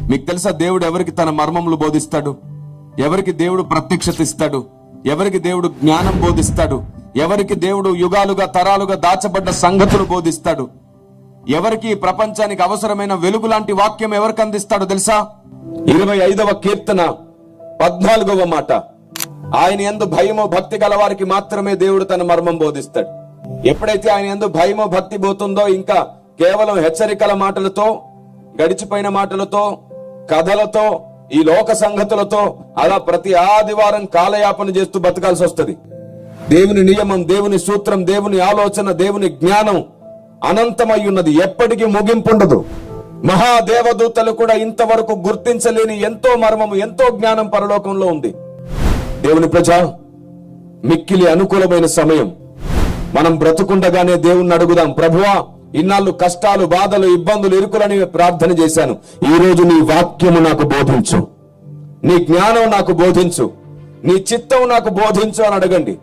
మీకు తెలుసా దేవుడు ఎవరికి తన మర్మములు బోధిస్తాడు? ఎవరికి దేవుడు ప్రత్యక్షత ఇస్తాడు? ఎవరికి దేవుడు జ్ఞానం బోధిస్తాడు? ఎవరికి దేవుడు యుగాలుగా తరాలుగా దాచబడ్డ సంగతులు బోధిస్తాడు? ఎవరికి ప్రపంచానికి అవసరమైన వెలుగు లాంటి వాక్యం ఎవరికి అందిస్తాడో తెలుసా? 25వ కీర్తన 14వ మాట, ఆయన యందు భయము భక్తి గల వారికి మాత్రమే దేవుడు తన మర్మం బోధిస్తాడు. ఎప్పుడైతే ఆయన యందు భయము భక్తి పోతుందో, ఇంకా కేవలం హెచ్చరికల మాటలతో, గడిచిపోయిన మాటలతో, కథలతో, ఈ లోక సంగతులతో అలా ప్రతి ఆదివారం కాలయాపన చేస్తూ బతకాల్సి వస్తుంది. దేవుని నియమం, దేవుని సూత్రం, దేవుని ఆలోచన, దేవుని జ్ఞానం అనంతమై ఉన్నది, ఎప్పటికీ ముగింపుండదు. మహాదేవదూతలు కూడా ఇంతవరకు గుర్తించలేని ఎంతో మర్మము, ఎంతో జ్ఞానం పరలోకంలో ఉంది. దేవుని ప్రజా, మిక్కిలి అనుకూలమైన సమయం. మనం బ్రతుకుండగానే దేవుణ్ణి అడుగుదాం, ప్రభువా ఇన్నాళ్ళు కష్టాలు, బాధలు, ఇబ్బందులు, ఇరుకులని ప్రార్థన చేశాను, ఈ రోజు నీ వాక్యము నాకు బోధించు, నీ జ్ఞానం నాకు బోధించు, నీ చిత్తం నాకు బోధించు అని అడగండి.